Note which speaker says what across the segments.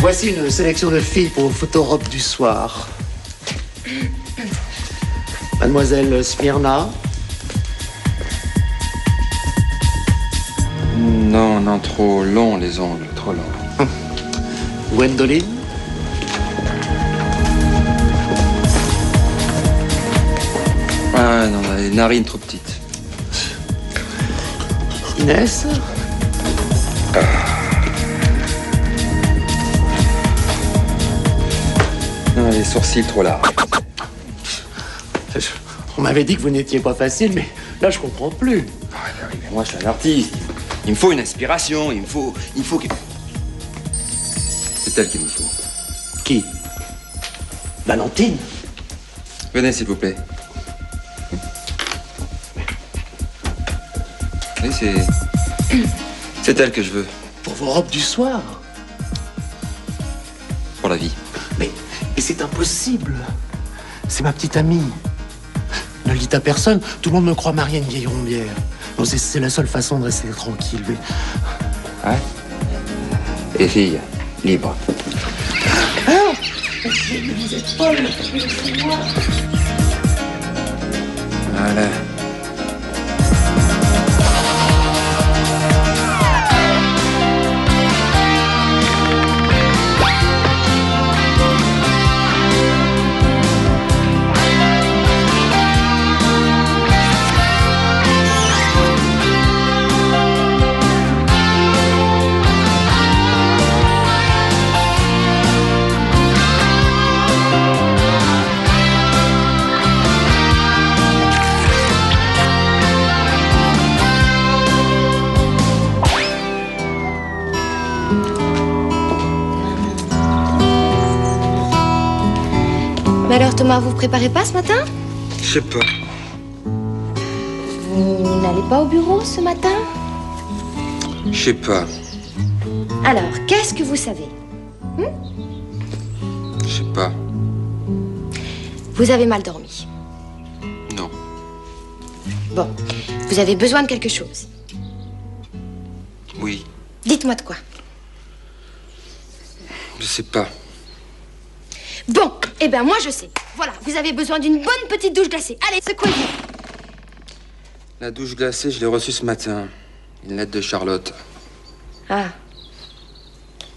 Speaker 1: Voici une sélection de filles pour vos photorobes du soir. Mademoiselle Smyrna.
Speaker 2: Non, non, trop long les ongles, trop long.
Speaker 1: Gwendoline.
Speaker 2: Ah non, les narines trop petites.
Speaker 1: Inès.
Speaker 2: Non, les sourcils trop larges.
Speaker 1: On m'avait dit que vous n'étiez pas facile, mais là, je comprends plus.
Speaker 2: Ah, mais moi, je suis un artiste. Il me faut une inspiration, il me faut que... C'est elle qu'il me faut.
Speaker 1: Qui? Valentine.
Speaker 2: Venez, s'il vous plaît. Oui, c'est elle que je veux.
Speaker 1: Pour vos robes du soir.
Speaker 2: Pour la vie.
Speaker 1: Mais c'est impossible. C'est ma petite amie. Ne le dites à personne. Tout le monde me croit mariée à une vieille rombière. Non, c'est la seule façon de rester tranquille. Mais...
Speaker 2: Ouais. Et filles, libres.
Speaker 1: Ah, vous êtes folle. Laissez-moi.
Speaker 2: Voilà.
Speaker 3: Mais alors Thomas, vous préparez pas ce matin?
Speaker 2: Je sais pas.
Speaker 3: Vous n'allez pas au bureau ce matin?
Speaker 2: Je sais pas.
Speaker 3: Alors, qu'est-ce que vous savez?
Speaker 2: Je sais pas.
Speaker 3: Vous avez mal dormi.
Speaker 2: Non.
Speaker 3: Bon, vous avez besoin de quelque chose.
Speaker 2: Oui.
Speaker 3: Dites-moi de quoi.
Speaker 2: Je sais pas.
Speaker 3: Bon, eh ben moi je sais. Voilà, vous avez besoin d'une bonne petite douche glacée. Allez, secouez-vous.
Speaker 2: La douche glacée, je l'ai reçue ce matin. Une lettre de Charlotte.
Speaker 3: Ah.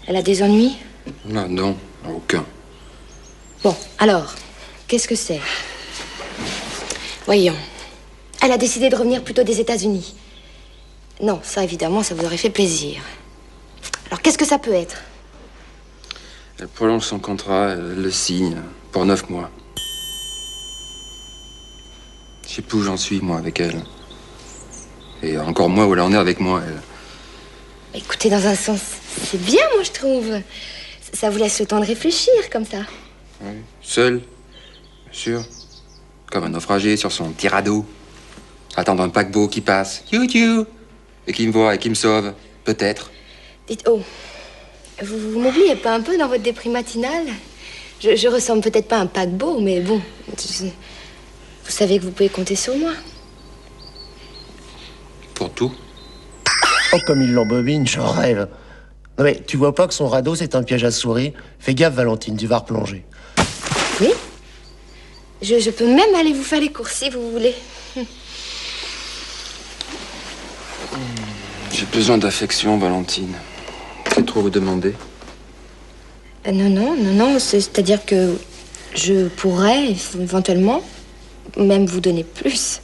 Speaker 3: Elle a des ennuis?
Speaker 2: Non, non, aucun.
Speaker 3: Bon, alors, qu'est-ce que c'est? Voyons. Elle a décidé de revenir plutôt des États-Unis. Non, ça évidemment, ça vous aurait fait plaisir. Alors, qu'est-ce que ça peut être?
Speaker 2: Elle prolonge son contrat, elle le signe pour 9 mois. Je sais plus où j'en suis, moi, avec elle. Et encore moins où elle en est avec moi, elle.
Speaker 3: Écoutez, dans un sens, c'est bien, moi, je trouve. Ça vous laisse le temps de réfléchir, comme ça.
Speaker 2: Oui, seul, bien sûr. Comme un naufragé sur son petit radeau. Attendre un paquebot qui passe. Tchou-tchou. Et qui me voit et qui me sauve. Peut-être.
Speaker 3: Dites, oh, vous m'oubliez pas un peu dans votre déprime matinale? Je ressemble peut-être pas à un paquebot, mais bon, vous savez que vous pouvez compter sur moi.
Speaker 2: Pour tout.
Speaker 1: Oh, comme il l'embobine, j'en rêve. Non mais, tu vois pas que son radeau, c'est un piège à souris? Fais gaffe, Valentine, tu vas replonger.
Speaker 3: Oui. Je peux même aller vous faire les courses, si vous voulez.
Speaker 2: J'ai besoin d'affection, Valentine. C'est trop vous demander.
Speaker 3: Non, c'est-à-dire que je pourrais, éventuellement, même vous donner plus.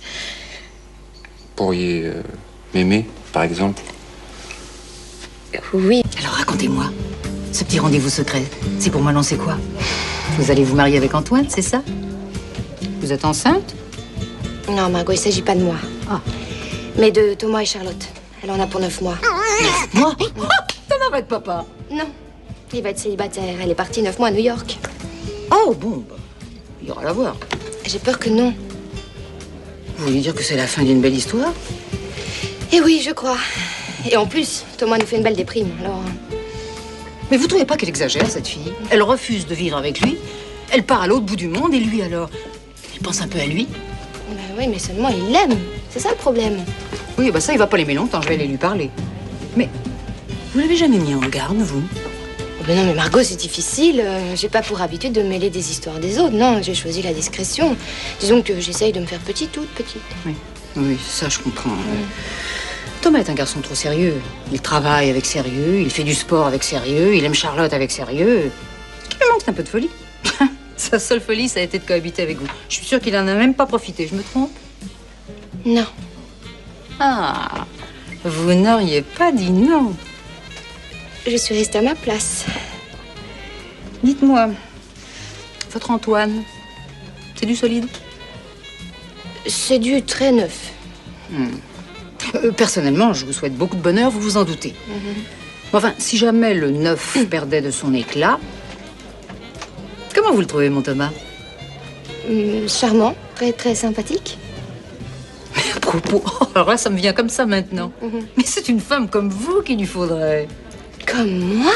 Speaker 2: Pourriez m'aimer, par exemple?
Speaker 3: Oui.
Speaker 4: Alors racontez-moi, ce petit rendez-vous secret, c'est pour m'annoncer quoi? Vous allez vous marier avec Antoine, c'est ça? Vous êtes enceinte?
Speaker 3: Non, Margot, il s'agit pas de moi.
Speaker 4: Ah.
Speaker 3: Mais de Thomas et Charlotte. Elle en a pour 9 mois.
Speaker 4: 9 mois? Thomas va être papa.
Speaker 3: Non, il va être célibataire. Elle est partie 9 mois à New York.
Speaker 4: Oh, bon, bah, il y aura à la voir.
Speaker 3: J'ai peur que non.
Speaker 4: Vous voulez dire que c'est la fin d'une belle histoire?
Speaker 3: Eh oui, je crois. Et en plus, Thomas nous fait une belle déprime, alors...
Speaker 4: Mais vous trouvez pas qu'elle exagère, cette fille? Elle refuse de vivre avec lui, elle part à l'autre bout du monde, et lui, alors? Il pense un peu à lui?
Speaker 3: Ben oui, mais seulement il l'aime. C'est ça le problème.
Speaker 4: Oui, bah ça, il va pas l'aimer longtemps, je vais aller lui parler. Mais vous l'avez jamais mis en garde, vous?
Speaker 3: Ben non, mais Margot, c'est difficile. J'ai pas pour habitude de mêler des histoires des autres. Non, j'ai choisi la discrétion. Disons que j'essaye de me faire petite, toute petite.
Speaker 4: Oui, oui, ça je comprends. Thomas est un garçon trop sérieux. Il travaille avec sérieux, il fait du sport avec sérieux, il aime Charlotte avec sérieux. Ce qui lui manque, c'est un peu de folie. Sa seule folie, ça a été de cohabiter avec vous. Je suis sûre qu'il en a même pas profité, je me trompe?
Speaker 3: Non.
Speaker 4: Ah, vous n'auriez pas dit non.
Speaker 3: Je suis restée à ma place.
Speaker 4: Dites-moi, votre Antoine, c'est du solide?
Speaker 3: C'est du très neuf.
Speaker 4: Personnellement, je vous souhaite beaucoup de bonheur, vous vous en doutez. Enfin, si jamais le neuf perdait de son éclat, comment vous le trouvez, mon Thomas?
Speaker 3: Charmant, très très sympathique.
Speaker 4: Mais à propos, oh, alors là, ça me vient comme ça maintenant. Mais c'est une femme comme vous qu'il lui faudrait.
Speaker 3: Comme moi?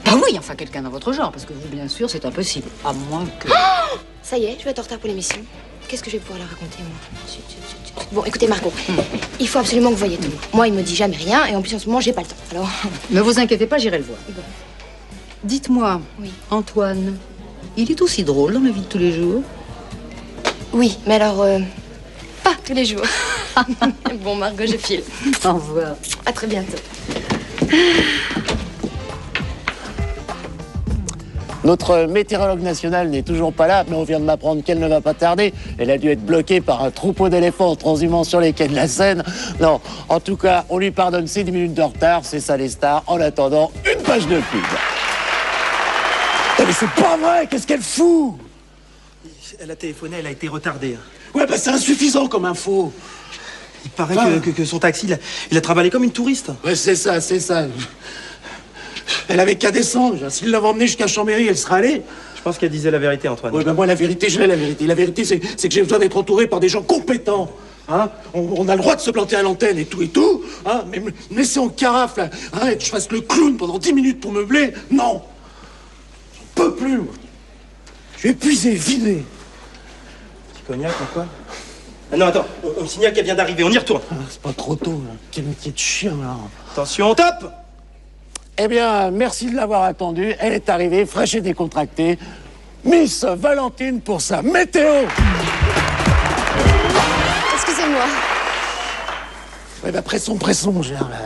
Speaker 4: Bah oui, enfin quelqu'un dans votre genre, parce que vous, bien sûr, c'est impossible. À moins que...
Speaker 3: Oh, ça y est, je vais être en retard pour l'émission. Qu'est-ce que je vais pouvoir leur raconter, moi? Bon, écoutez, Margot, il faut absolument que vous voyiez Thomas. Moi, il me dit jamais rien, et en plus, en ce moment, j'ai pas le temps. Alors...
Speaker 4: Ne vous inquiétez pas, j'irai le voir.
Speaker 3: Bon.
Speaker 4: Dites-moi,
Speaker 3: Oui.
Speaker 4: Antoine, il est aussi drôle dans la vie de tous les jours?
Speaker 3: Oui, mais alors, pas tous les jours. Bon, Margot, je file.
Speaker 4: Au revoir.
Speaker 3: À très bientôt.
Speaker 1: Notre météorologue nationale n'est toujours pas là, mais on vient de m'apprendre qu'elle ne va pas tarder. Elle a dû être bloquée par un troupeau d'éléphants transhumant sur les quais de la Seine. Non, en tout cas, on lui pardonne ses 10 minutes de retard, c'est ça les stars. En attendant, une page de pub. Oh, mais c'est pas vrai, qu'est-ce qu'elle fout?
Speaker 5: Elle a téléphoné, elle a été retardée.
Speaker 1: Ouais, bah c'est insuffisant comme info.
Speaker 5: Il paraît que son taxi, il a travaillé comme une touriste.
Speaker 1: Ouais, c'est ça, c'est ça. Elle avait qu'à descendre. S'il l'avait emmenée jusqu'à Chambéry, elle serait allée.
Speaker 5: Je pense qu'elle disait la vérité, Antoine.
Speaker 1: Ouais, ben moi, la vérité, je l'ai, la vérité. La vérité, c'est que j'ai besoin d'être entouré par des gens compétents. Hein, on a le droit de se planter à l'antenne et tout. Hein, mais me laisser en carafe, là, hein, et que je fasse le clown pendant 10 minutes pour meubler, non. J'en peux plus, moi. Je suis épuisé, vidé.
Speaker 5: Petit cognac, ou quoi? Ah non, attends, on me signale qu'elle vient d'arriver, on y retourne.
Speaker 1: Ah, c'est pas trop tôt, là. Quel métier de chien, là.
Speaker 5: Attention, top!
Speaker 1: Eh bien, merci de l'avoir attendue. Elle est arrivée, fraîche et décontractée. Miss Valentine pour sa météo.
Speaker 3: Excusez-moi.
Speaker 1: Ouais, bah, pressons.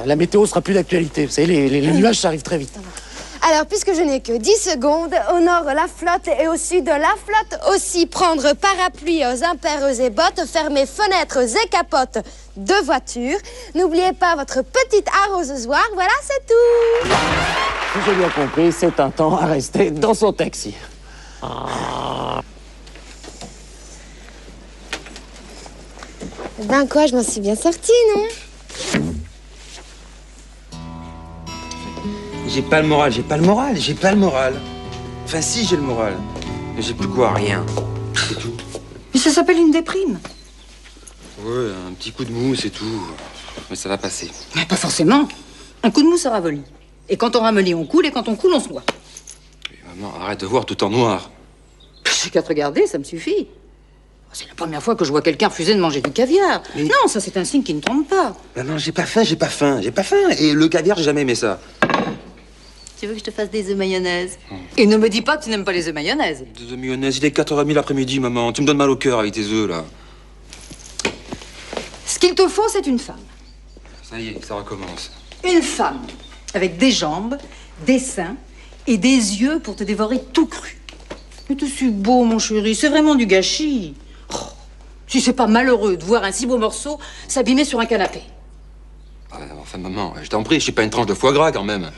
Speaker 1: La météo sera plus d'actualité. Vous savez, les nuages, ça arrive très vite.
Speaker 3: Alors, puisque je n'ai que 10 secondes, au nord, la flotte et au sud, la flotte aussi. Prendre parapluie, impères et bottes, fermer fenêtres et capotes de voiture. N'oubliez pas votre petite arrosoir. Voilà, c'est tout.
Speaker 1: Si j'ai bien compris, c'est un temps à rester dans son taxi.
Speaker 3: Ben quoi, je m'en suis bien sortie, non?
Speaker 2: J'ai pas le moral. Enfin, si, j'ai le moral. Mais j'ai plus quoi, rien. C'est tout.
Speaker 4: Mais ça s'appelle une déprime.
Speaker 2: Ouais, un petit coup de mou, c'est tout. Mais ça va passer.
Speaker 4: Mais pas forcément. Un coup de mou, ça ramollit. Et quand on ramollit, on coule, et quand on coule, on se noie.
Speaker 2: Mais maman, arrête de voir tout en noir.
Speaker 4: J'ai qu'à te regarder, ça me suffit. C'est la première fois que je vois quelqu'un refuser de manger du caviar.
Speaker 5: Mais...
Speaker 4: Non, ça c'est un signe qui ne trompe pas.
Speaker 2: Maman, j'ai pas faim. Et le caviar, j'ai jamais aimé ça.
Speaker 4: Tu veux que je te fasse des œufs mayonnaise? Et ne me dis pas que tu n'aimes pas les œufs mayonnaise.
Speaker 2: Des œufs mayonnaise, il est 4h30 l'après-midi, maman. Tu me donnes mal au cœur avec tes œufs, là.
Speaker 4: Ce qu'il te faut, c'est une femme.
Speaker 2: Ça y est, ça recommence.
Speaker 4: Une femme avec des jambes, des seins et des yeux pour te dévorer tout cru. Mais tu suis beau, mon chéri, c'est vraiment du gâchis. Oh, si c'est pas malheureux de voir un si beau morceau s'abîmer sur un canapé.
Speaker 2: Ah, enfin, maman, je t'en prie, je suis pas une tranche de foie gras, quand même.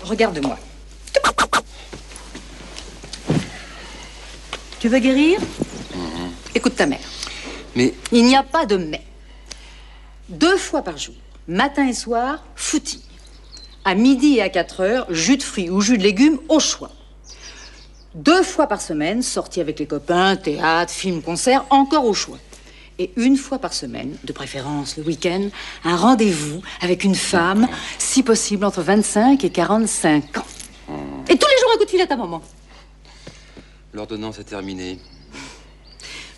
Speaker 4: Regarde-moi. Tu veux guérir? Écoute ta mère.
Speaker 2: Mais...
Speaker 4: Il n'y a pas de mais. 2 fois par jour, matin et soir, footing. À midi et à 4 heures, jus de fruits ou jus de légumes au choix. 2 fois par semaine, sortie avec les copains, théâtre, film, concert, encore au choix. Et 1 fois par semaine, de préférence le week-end, un rendez-vous avec une femme, si possible entre 25 et 45 ans. Et tous les jours un coup de fil à ta maman.
Speaker 2: L'ordonnance est terminée.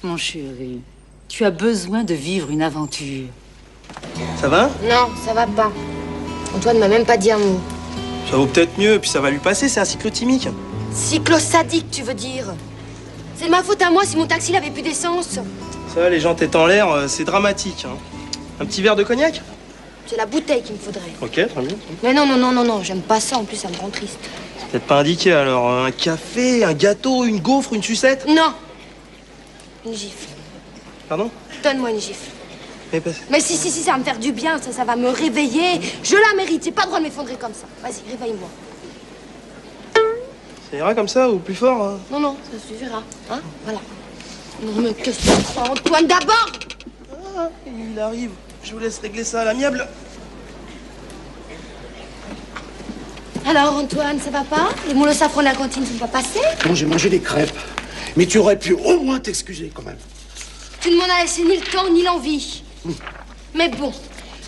Speaker 4: Mon chéri, tu as besoin de vivre une aventure.
Speaker 5: Ça va?
Speaker 3: Non, ça va pas. Antoine m'a même pas dit un mot.
Speaker 5: Ça vaut peut-être mieux, puis ça va lui passer, c'est un cyclotimique.
Speaker 3: Cyclosadique, tu veux dire? C'est de ma faute à moi si mon taxi n'avait plus d'essence.
Speaker 5: Ça, les gens tête en l'air, c'est dramatique. Hein. Un petit verre de cognac?
Speaker 3: C'est la bouteille qu'il me faudrait.
Speaker 5: Ok, très bien.
Speaker 3: Mais non, j'aime pas ça, en plus ça me rend triste.
Speaker 5: C'est peut-être pas indiqué alors. Un café, un gâteau, une gaufre, une sucette?
Speaker 3: Non. Une gifle.
Speaker 5: Pardon?
Speaker 3: Donne-moi une gifle.
Speaker 5: Mais
Speaker 3: si, ça va me faire du bien, ça va me réveiller. Je la mérite, j'ai pas le droit de m'effondrer comme ça. Vas-y, réveille-moi.
Speaker 5: ça ira comme ça ou plus fort? Hein?
Speaker 3: Non, ça suffira. Hein? Voilà. Non, mais qu'est-ce que tu crois, Antoine, d'abord?
Speaker 5: Ah, il arrive. Je vous laisse régler ça à l'amiable.
Speaker 3: Alors, Antoine, ça va pas? Les moules au safran de la cantine sont pas passés?
Speaker 1: Non, j'ai mangé des crêpes. Mais tu aurais pu au moins t'excuser, quand même.
Speaker 3: Tu ne m'en as laissé ni le temps, ni l'envie. Mais bon,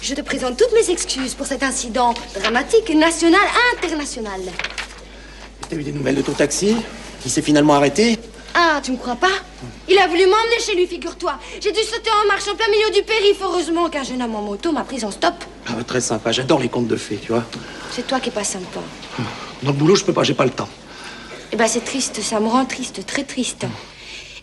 Speaker 3: je te présente toutes mes excuses pour cet incident dramatique, national, international.
Speaker 1: T'as eu des nouvelles de ton taxi? Il s'est finalement arrêté?
Speaker 3: Ah, tu me crois pas? Il a voulu m'emmener chez lui, figure-toi. J'ai dû sauter en marche en plein milieu du périph'. Heureusement qu'un jeune homme en moto m'a prise en stop.
Speaker 1: Ah, très sympa, j'adore les contes de fées, tu vois.
Speaker 3: C'est toi qui es pas sympa.
Speaker 1: Dans le boulot, je peux pas, j'ai pas le temps.
Speaker 3: Eh ben, c'est triste, ça me rend triste, très triste.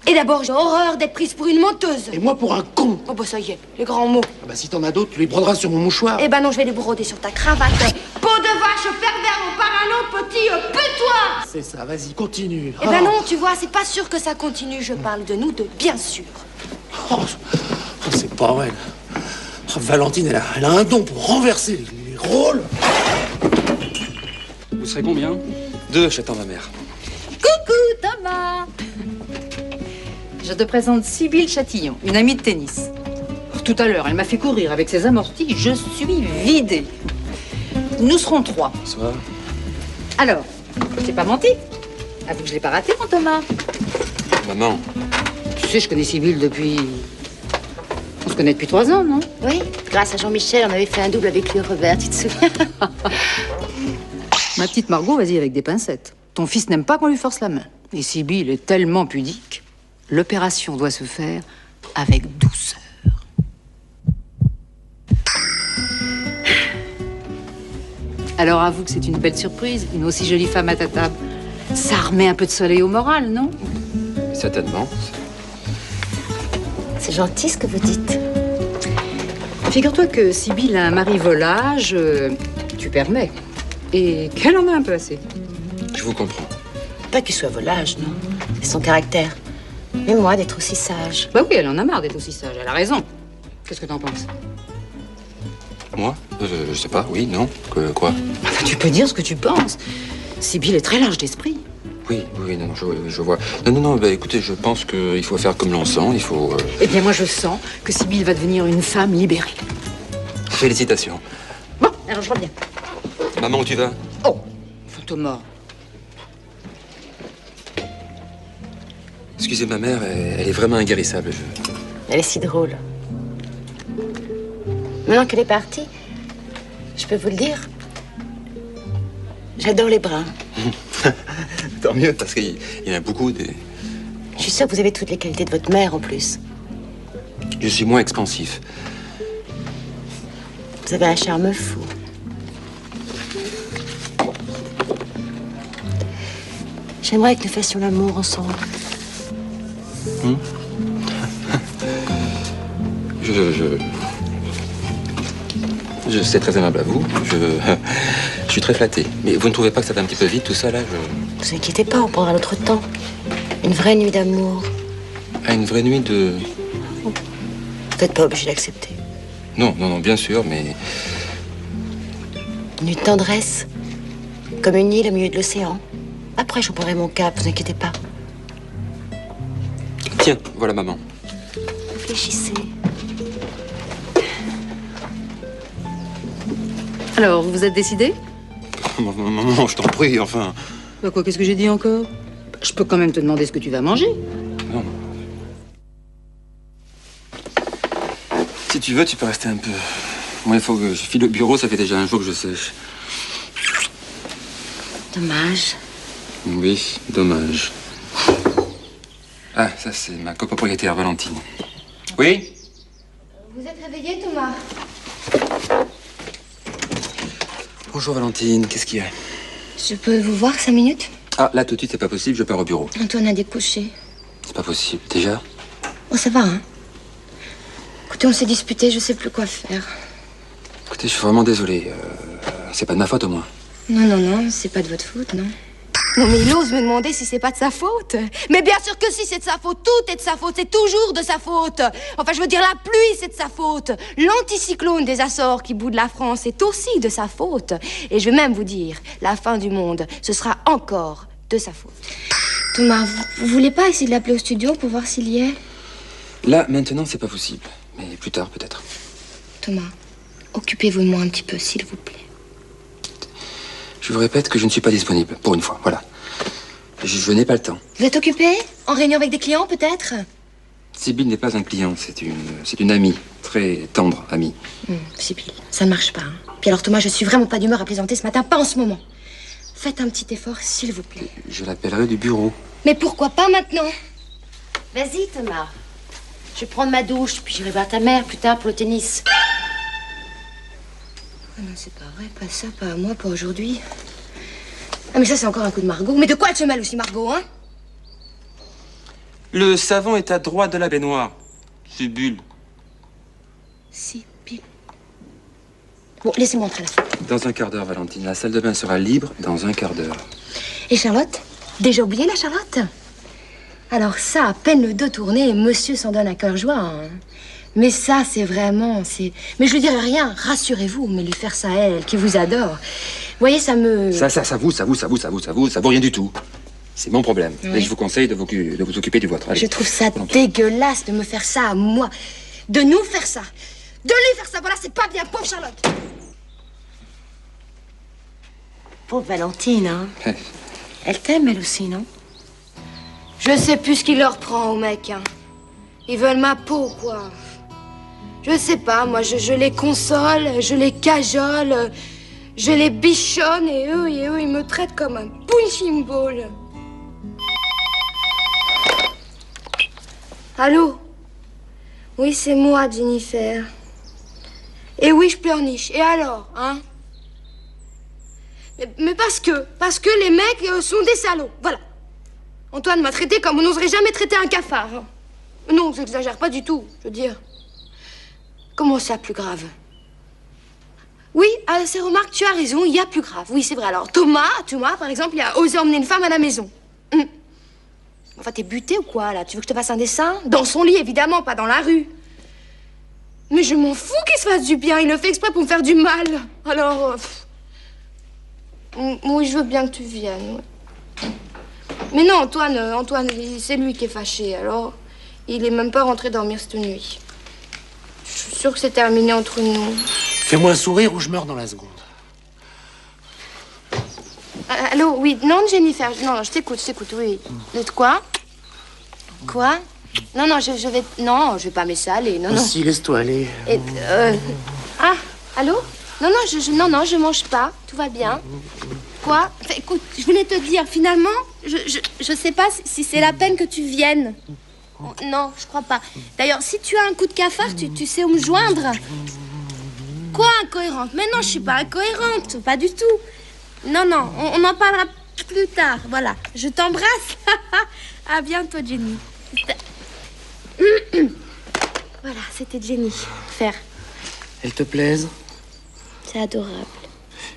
Speaker 3: Et d'abord, j'ai horreur d'être prise pour une menteuse.
Speaker 1: Et moi pour un con.
Speaker 3: Oh, bah ça y est, les grands mots.
Speaker 1: Ah bah si t'en as d'autres, tu les broderas sur mon mouchoir.
Speaker 3: Eh ben non, je vais les broder sur ta cravate. Peau de vache, pervers, mon parano, petit pue-toi.
Speaker 1: C'est ça, vas-y, continue.
Speaker 3: Eh ben non, tu vois, c'est pas sûr que ça continue. Je parle de nous deux, bien sûr.
Speaker 1: Oh, c'est pas vrai. Oh, Valentine, elle a un don pour renverser les rôles.
Speaker 2: Vous serez combien? 2, j'attends ma mère.
Speaker 4: Coucou, Thomas. Je te présente Sybille Chatillon, une amie de tennis. Tout à l'heure, elle m'a fait courir avec ses amortis. Je suis vidée. Nous serons 3.
Speaker 2: Bonsoir.
Speaker 4: Alors, je t'ai pas menti. Avoue que je l'ai pas raté, mon Thomas.
Speaker 2: Maman.
Speaker 4: Tu sais, je connais Sybille depuis... On se connaît depuis 3 ans, non?
Speaker 3: Oui, grâce à Jean-Michel, on avait fait un double avec lui, Robert, tu te souviens?
Speaker 4: Ma petite Margot, vas-y avec des pincettes. Ton fils n'aime pas qu'on lui force la main. Et Sybille est tellement pudique. L'opération doit se faire avec douceur. Alors avoue que c'est une belle surprise, une aussi jolie femme à ta table. Ça remet un peu de soleil au moral, non?
Speaker 2: Certainement.
Speaker 3: C'est gentil ce que vous dites.
Speaker 4: Figure-toi que Sybille a un mari volage, tu permets, et qu'elle en a un peu assez.
Speaker 2: Je vous comprends.
Speaker 3: Pas qu'il soit volage, non. C'est son caractère. Mais moi, d'être aussi sage.
Speaker 4: Bah oui, elle en a marre d'être aussi sage, elle a raison. Qu'est-ce que t'en penses?
Speaker 2: Moi? Je sais pas, oui, non? Quoi?
Speaker 4: Enfin, tu peux dire ce que tu penses. Sybille est très large d'esprit.
Speaker 2: Oui, non, je vois. Non, bah écoutez, je pense qu'il faut faire comme l'on sent, il faut...
Speaker 4: Eh bien, moi, je sens que Sybille va devenir une femme libérée.
Speaker 2: Félicitations.
Speaker 4: Bon, alors je reviens.
Speaker 2: Maman, où tu vas?
Speaker 4: Oh, Thomas.
Speaker 2: Excusez ma mère, elle est vraiment inguérissable.
Speaker 3: Elle est si drôle. Maintenant qu'elle est partie, je peux vous le dire, j'adore les bruns.
Speaker 2: Tant mieux, parce qu'il y en a beaucoup des...
Speaker 3: Je suis sûre que vous avez toutes les qualités de votre mère en plus.
Speaker 2: Je suis moins expansif.
Speaker 3: Vous avez un charme fou. J'aimerais que nous fassions l'amour ensemble.
Speaker 2: C'est très aimable à vous. Je suis très flatté. Mais vous ne trouvez pas que ça va un petit peu vite, tout ça, là?
Speaker 3: Ne vous inquiétez pas, on prendra notre temps. Une vraie nuit d'amour.
Speaker 2: Ah, une vraie nuit de...
Speaker 3: Vous n'êtes pas obligé d'accepter.
Speaker 2: Non, bien sûr, mais...
Speaker 3: Une nuit de tendresse. Comme une île au milieu de l'océan. Après, je prendrai mon cap, vous inquiétez pas.
Speaker 2: Tiens, voilà maman.
Speaker 3: Réfléchissez.
Speaker 4: Alors, vous vous êtes décidé?
Speaker 2: Maman, je t'en prie, enfin...
Speaker 4: Bah quoi, qu'est-ce que j'ai dit encore? Je peux quand même te demander ce que tu vas manger.
Speaker 2: Non. Si tu veux, tu peux rester un peu. Moi, il faut que je file au bureau, ça fait déjà un jour que je sèche.
Speaker 3: Dommage.
Speaker 2: Oui, dommage. Ah, ça, c'est ma copropriétaire, Valentine. Oui?
Speaker 3: Vous êtes réveillé, Thomas?
Speaker 2: Bonjour Valentine, qu'est-ce qu'il y a?
Speaker 3: Je peux vous voir 5 minutes?
Speaker 2: Ah, là tout de suite, c'est pas possible, je pars au bureau.
Speaker 3: Antoine a découché.
Speaker 2: C'est pas possible, déjà?
Speaker 3: Oh, ça va, hein? Écoutez, on s'est disputé, je sais plus quoi faire.
Speaker 2: Écoutez, je suis vraiment désolé. C'est pas de ma faute au moins.
Speaker 3: Non, c'est pas de votre faute, non. Non, mais il ose me demander si c'est pas de sa faute. Mais bien sûr que si, c'est de sa faute. Tout est de sa faute, c'est toujours de sa faute. Enfin, je veux dire, la pluie, c'est de sa faute. L'anticyclone des Açores qui boude la France, c'est aussi de sa faute. Et je vais même vous dire, la fin du monde, ce sera encore de sa faute. Thomas, vous voulez pas essayer de l'appeler au studio pour voir s'il y est?
Speaker 2: Là, maintenant, c'est pas possible. Mais plus tard, peut-être.
Speaker 3: Thomas, occupez-vous de moi un petit peu, s'il vous plaît.
Speaker 2: Je vous répète que je ne suis pas disponible, pour une fois, voilà. Je n'ai pas le temps.
Speaker 3: Vous êtes occupé? En réunion avec des clients, peut-être?
Speaker 2: Sibylle n'est pas un client, c'est une amie. Très tendre amie.
Speaker 3: Sibylle, ça ne marche pas. Hein. Puis alors, Thomas, je suis vraiment pas d'humeur à plaisanter ce matin, pas en ce moment. Faites un petit effort, s'il vous plaît.
Speaker 2: Je l'appellerai du bureau.
Speaker 3: Mais pourquoi pas maintenant?
Speaker 6: Vas-y, Thomas. Je vais prendre ma douche, puis j'irai voir ta mère plus tard pour le tennis.
Speaker 3: Ah non, c'est pas vrai, pas ça, pas à moi, pas aujourd'hui. Ah, mais ça, c'est encore un coup de Margot. Mais de quoi elle se mêle aussi, Margot, hein?
Speaker 5: Le savon est à droite de la baignoire. Sibylle.
Speaker 3: Sibylle. Bon, laissez-moi entrer là.
Speaker 2: Dans un quart d'heure, Valentine. La salle de bain sera libre dans un quart d'heure.
Speaker 3: Et Charlotte? Déjà oublié la Charlotte? Alors ça, à peine le dos tourné, monsieur s'en donne à cœur joie, hein. Mais ça, c'est vraiment, Mais je lui dirai rien, rassurez-vous, mais lui faire ça à elle, qui vous adore. Vous voyez, ça me...
Speaker 2: Ça vaut rien du tout. C'est mon problème.
Speaker 3: Oui.
Speaker 2: Et je vous conseille de vous occuper du vôtre. Allez.
Speaker 3: Je trouve ça dégueulasse de me faire ça à moi. De nous faire ça. De lui faire ça, voilà, c'est pas bien, pauvre Charlotte.
Speaker 6: Pauvre Valentine, hein. Elle t'aime, elle aussi, non?
Speaker 3: Je sais plus ce qu'il leur prend aux mecs, hein. Ils veulent ma peau, quoi. Je sais pas, moi, je les console, je les cajole, je les bichonne, et eux, ils me traitent comme un punching ball. Allô? Oui, c'est moi, Jennifer. Et oui, je pleurniche. Et alors, hein? Mais parce que les mecs sont des salauds, voilà. Antoine m'a traité comme on n'oserait jamais traiter un cafard. Hein. Non, j'exagère pas du tout, je veux dire. Comment ça, plus grave? Oui, ces remarques, tu as raison, il y a plus grave. Oui, c'est vrai. Alors, Thomas, par exemple, il a osé emmener une femme à la maison. Enfin, t'es buté ou quoi, là? Tu veux que je te fasse un dessin? Dans son lit, évidemment, pas dans la rue. Mais je m'en fous qu'il se fasse du bien. Il le fait exprès pour me faire du mal. Alors... Oui, je veux bien que tu viennes. Ouais. Mais non, Antoine, c'est lui qui est fâché. Alors, il est même pas rentré dormir cette nuit. Je suis sûre que c'est terminé entre nous.
Speaker 1: Fais-moi un sourire ou je meurs dans la seconde.
Speaker 3: Allô, oui, non, Jennifer, non, je t'écoute, oui. De quoi? Quoi? Non, je vais pas m'essaler, non.
Speaker 1: Si, laisse-toi aller.
Speaker 3: Et, ah, allô? Non, je mange pas, tout va bien. Quoi? Enfin, écoute, je voulais te dire, finalement, je sais pas si c'est la peine que tu viennes. Non, je crois pas. D'ailleurs, si tu as un coup de cafard, tu sais où me joindre. Quoi, incohérente? Mais non, je suis pas incohérente, pas du tout. Non, on en parlera plus tard, voilà. Je t'embrasse. À bientôt, Jenny. Voilà, c'était Jenny. Faire.
Speaker 1: Elles te plaisent?
Speaker 3: C'est adorable.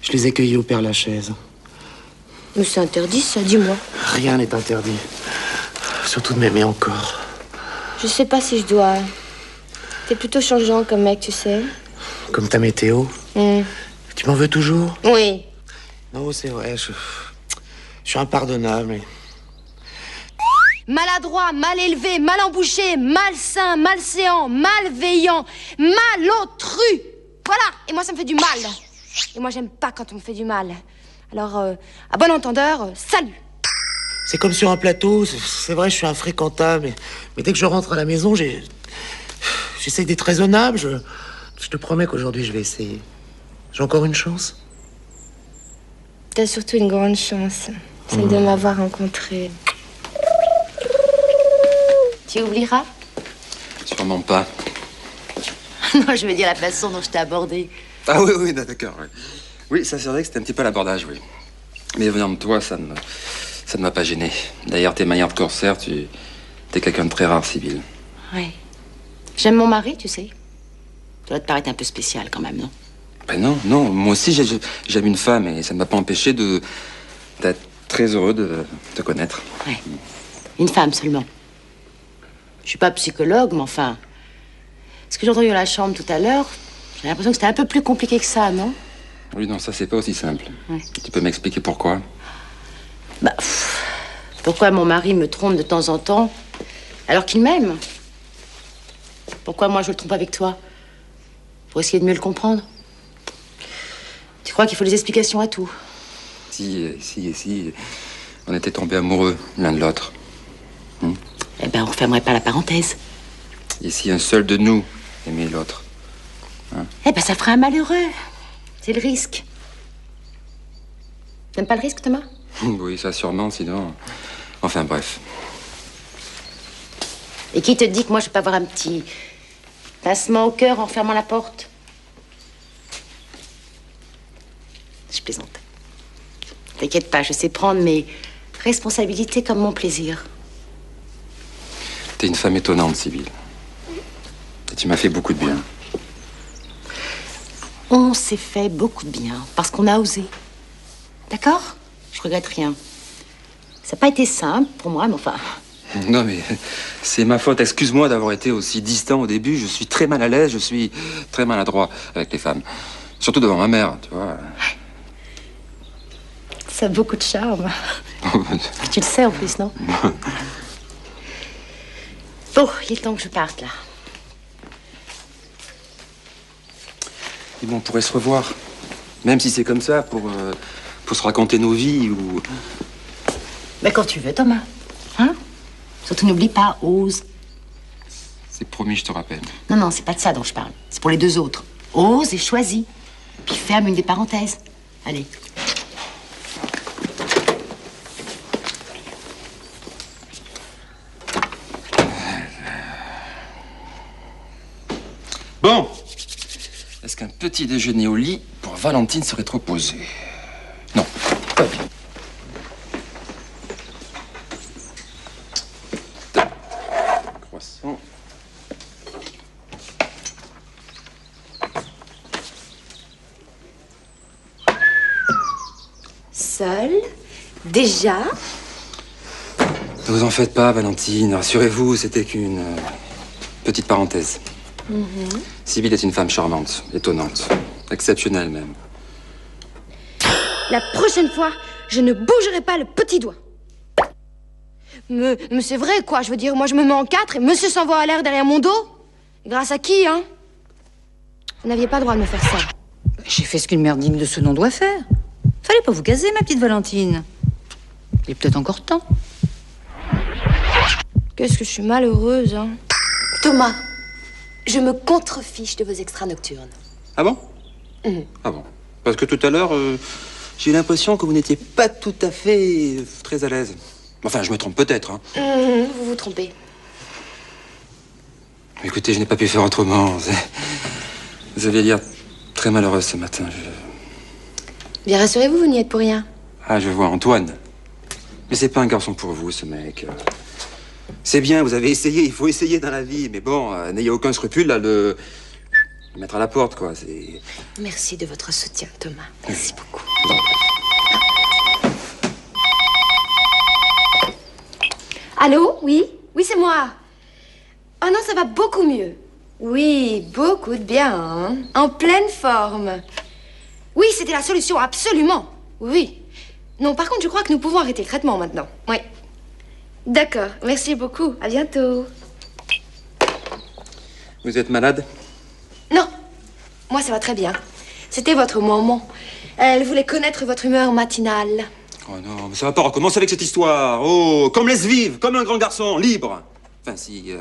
Speaker 1: Je les ai cueillis au Père Lachaise.
Speaker 3: Mais c'est interdit, ça, dis-moi.
Speaker 1: Rien n'est interdit. Surtout de m'aimer encore.
Speaker 3: Je sais pas si je dois. T'es plutôt changeant comme mec, tu sais.
Speaker 1: Comme ta météo. Tu m'en veux toujours?
Speaker 3: Oui.
Speaker 1: Non, c'est vrai, je suis impardonnable. Mais...
Speaker 3: Maladroit, mal élevé, mal embouché, malsain, malséant, malveillant, malotru. Voilà. Et moi, ça me fait du mal. Et moi, j'aime pas quand on me fait du mal. Alors, à bon entendeur, salut.
Speaker 1: C'est comme sur un plateau. C'est vrai, je suis infréquentable. Mais dès que je rentre à la maison, j'essaie d'être raisonnable. Je te promets qu'aujourd'hui, je vais essayer. J'ai encore une chance?
Speaker 3: T'as surtout une grande chance. Celle de m'avoir rencontré.
Speaker 6: Tu oublieras?
Speaker 2: Sûrement pas.
Speaker 6: Non, je veux dire la façon dont je t'ai abordé.
Speaker 2: Ah oui, d'accord. Ouais. Oui, ça c'est vrai que c'était un petit peu l'abordage, oui. Mais venant de toi, ça ne m'a pas gêné. D'ailleurs, tes manières de corsaire, t'es quelqu'un de très rare, Sibylle.
Speaker 6: Oui. J'aime mon mari, tu sais. Ça doit te paraître un peu spécial quand même, non?
Speaker 2: Ben non, non. Moi aussi, j'aime une femme et ça ne m'a pas empêché d'être très heureux de te connaître.
Speaker 6: Oui. Une femme seulement. Je suis pas psychologue, mais enfin... Ce que j'ai entendu dans la chambre tout à l'heure, j'ai l'impression que c'était un peu plus compliqué que ça, non?
Speaker 2: Oui, non, ça, c'est pas aussi simple.
Speaker 6: Ouais.
Speaker 2: Tu peux m'expliquer pourquoi?
Speaker 6: Bah, pourquoi mon mari me trompe de temps en temps, alors qu'il m'aime? Pourquoi moi je le trompe avec toi? Pour essayer de mieux le comprendre? Tu crois qu'il faut des explications à tout?
Speaker 2: Si, on était tombés amoureux l'un de l'autre.
Speaker 6: Eh ben, on refermerait pas la parenthèse.
Speaker 2: Et si un seul de nous aimait l'autre?
Speaker 6: Eh ben, ça ferait un malheureux. C'est le risque. T'aimes pas le risque, Thomas?
Speaker 2: Oui, ça sûrement, sinon... Enfin, bref.
Speaker 6: Et qui te dit que moi, je vais pas avoir un petit pincement au cœur en fermant la porte? Je plaisante. T'inquiète pas, je sais prendre mes responsabilités comme mon plaisir.
Speaker 2: T'es une femme étonnante, Sibylle. Et tu m'as fait beaucoup de bien.
Speaker 6: On s'est fait beaucoup de bien parce qu'on a osé. D'accord? Je regrette rien. Ça n'a pas été simple pour moi, mais enfin...
Speaker 2: Non, mais c'est ma faute. Excuse-moi d'avoir été aussi distant au début. Je suis très mal à l'aise, je suis très maladroit avec les femmes. Surtout devant ma mère, tu vois.
Speaker 6: Ça a beaucoup de charme. Tu le sais en plus, non? Bon, il est temps que je parte, là.
Speaker 2: Et bon, on pourrait se revoir. Même si c'est comme ça, pour se raconter nos vies ou...
Speaker 6: Mais quand tu veux, Thomas. Hein? Surtout, n'oublie pas, ose.
Speaker 2: C'est promis, je te rappelle.
Speaker 6: Non, non, c'est pas de ça dont je parle. C'est pour les deux autres. Ose et choisis. Puis ferme une des parenthèses. Allez.
Speaker 2: Bon. Est-ce qu'un petit déjeuner au lit pour Valentine serait trop posé? Non, pas bien. Croissant.
Speaker 3: Seul? Déjà?
Speaker 2: Ne vous en faites pas, Valentine. Rassurez-vous, c'était qu'une petite parenthèse. Sibylle est une femme charmante, étonnante, exceptionnelle même.
Speaker 3: La prochaine fois, je ne bougerai pas le petit doigt. Mais c'est vrai, quoi. Je veux dire, moi, je me mets en quatre et monsieur s'envoie à l'air derrière mon dos. Grâce à qui, hein? Vous n'aviez pas le droit de me faire ça.
Speaker 4: J'ai fait ce qu'une mère digne de ce nom doit faire. Fallait pas vous gazer, ma petite Valentine. Il est peut-être encore temps.
Speaker 3: Qu'est-ce que je suis malheureuse, hein? Thomas, je me contrefiche de vos extras nocturnes.
Speaker 2: Ah bon? Ah bon? Parce que tout à l'heure, j'ai eu l'impression que vous n'étiez pas tout à fait très à l'aise. Enfin, je me trompe peut-être, hein.
Speaker 3: Vous vous trompez.
Speaker 2: Écoutez, je n'ai pas pu faire autrement. Vous aviez l'air très malheureuse ce matin.
Speaker 3: Bien rassurez-vous, vous n'y êtes pour rien.
Speaker 2: Ah, je vois, Antoine. Mais c'est pas un garçon pour vous, ce mec. C'est bien, vous avez essayé, il faut essayer dans la vie. Mais bon, n'ayez aucun scrupule à le mettre à la porte, quoi. C'est...
Speaker 3: Merci de votre soutien, Thomas. Merci beaucoup. Allô? Oui? Oui, c'est moi. Oh non, ça va beaucoup mieux. Oui, beaucoup de bien, hein? En pleine forme. Oui, c'était la solution, absolument. Oui. Non, par contre, je crois que nous pouvons arrêter le traitement maintenant. Oui. D'accord, merci beaucoup. À bientôt.
Speaker 2: Vous êtes malade?
Speaker 3: Non, moi ça va très bien. C'était votre maman. Elle voulait connaître votre humeur matinale.
Speaker 2: Oh non, mais ça va pas recommencer avec cette histoire. Oh, comme laisse vivre, comme un grand garçon, libre. Enfin, si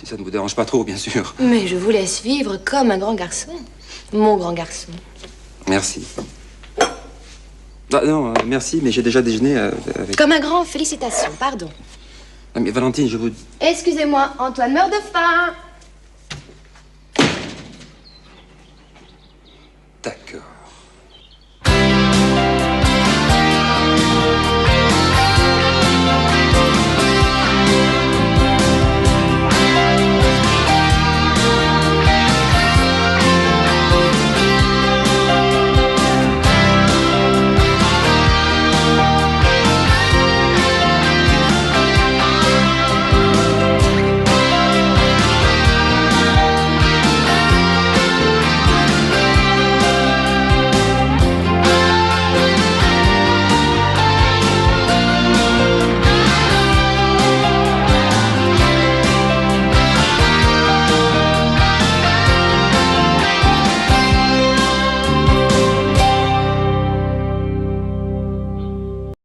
Speaker 2: ça ne vous dérange pas trop, bien sûr.
Speaker 3: Mais je vous laisse vivre comme un grand garçon. Mon grand garçon.
Speaker 2: Merci. Ah, non, merci, mais j'ai déjà déjeuné avec...
Speaker 3: Comme un grand, félicitations, pardon.
Speaker 2: Ah, mais Valentine, je vous...
Speaker 3: Excusez-moi, Antoine meurt de faim.
Speaker 2: D'accord.